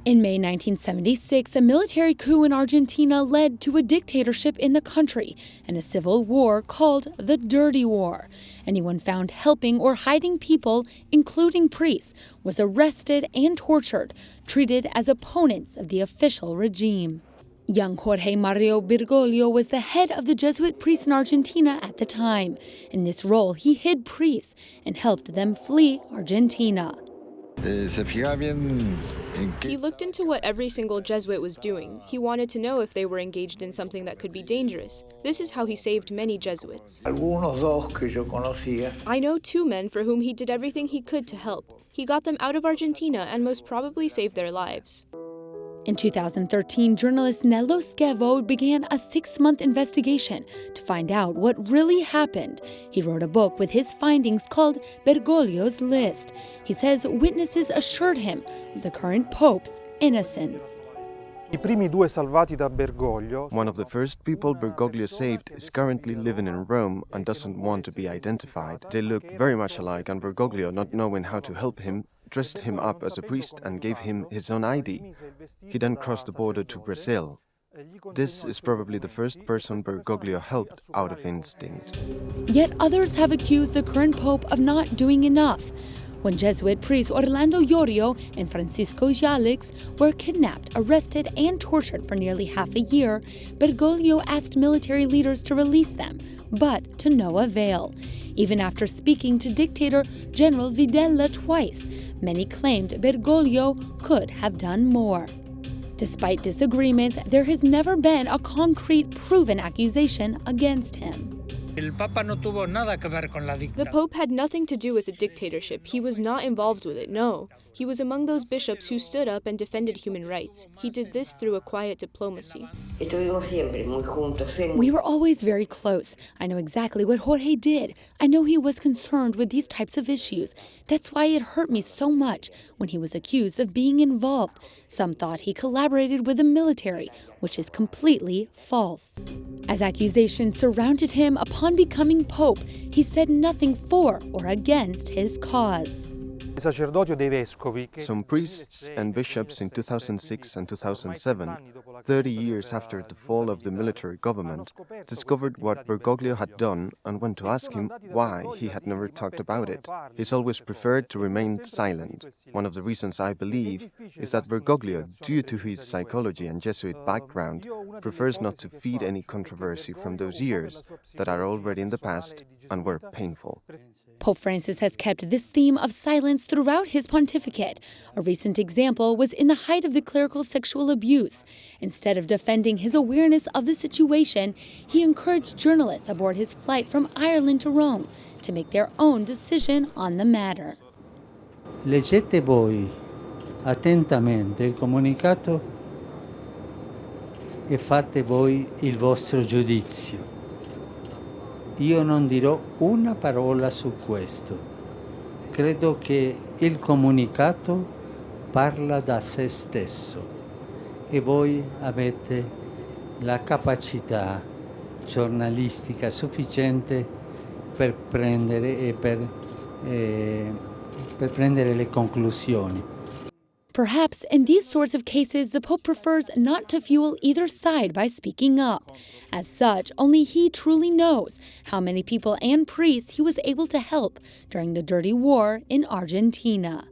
In May 1976, a military coup in Argentina led to a dictatorship in the country and a civil war called the Dirty War. Anyone found helping or hiding people, including priests, was arrested and tortured, treated as opponents of the official regime. Young Jorge Mario Bergoglio was the head of the Jesuit priests in Argentina at the time. In this role, he hid priests and helped them flee Argentina. He looked into what every single Jesuit was doing. He wanted to know if they were engaged in something that could be dangerous. This is how he saved many Jesuits. I know 2 men for whom he did everything he could to help. He got them out of Argentina and most probably saved their lives. In 2013, journalist Nello Schiavo began a 6-month investigation to find out what really happened. He wrote a book with his findings called Bergoglio's List. He says witnesses assured him of the current Pope's innocence. One of the first people Bergoglio saved is currently living in Rome and doesn't want to be identified. They look very much alike, and Bergoglio, not knowing how to help him, dressed him up as a priest and gave him his own ID. He then crossed the border to Brazil. This is probably the first person Bergoglio helped out of instinct. Yet others have accused the current pope of not doing enough. When Jesuit priests Orlando Yorio and Francisco Jalix were kidnapped, arrested, and tortured for nearly half a year, Bergoglio asked military leaders to release them, but to no avail. Even after speaking to dictator General Videla twice, many claimed Bergoglio could have done more. Despite disagreements, there has never been a concrete, proven accusation against him. The Pope had nothing to do with the dictatorship. He was not involved with it, no. He was among those bishops who stood up and defended human rights. He did this through a quiet diplomacy. We were always very close. I know exactly what Jorge did. I know he was concerned with these types of issues. That's why it hurt me so much when he was accused of being involved. Some thought he collaborated with the military, which is completely false. As accusations surrounded him upon becoming Pope, he said nothing for or against his cause. Some priests and bishops in 2006 and 2007, 30 years after the fall of the military government, discovered what Bergoglio had done and went to ask him why he had never talked about it. He's always preferred to remain silent. One of the reasons I believe is that Bergoglio, due to his psychology and Jesuit background, prefers not to feed any controversy from those years that are already in the past and were painful. Pope Francis has kept this theme of silence throughout his pontificate. A recent example was in the height of the clerical sexual abuse. Instead of defending his awareness of the situation, he encouraged journalists aboard his flight from Ireland to Rome to make their own decision on the matter. Leggete voi attentamente il comunicato e fate voi il vostro giudizio. Io non dirò una parola su questo. Credo che il comunicato parla da se stesso e voi avete la capacità giornalistica sufficiente per prendere le conclusioni. Perhaps in these sorts of cases, the Pope prefers not to fuel either side by speaking up. As such, only he truly knows how many people and priests he was able to help during the Dirty War in Argentina.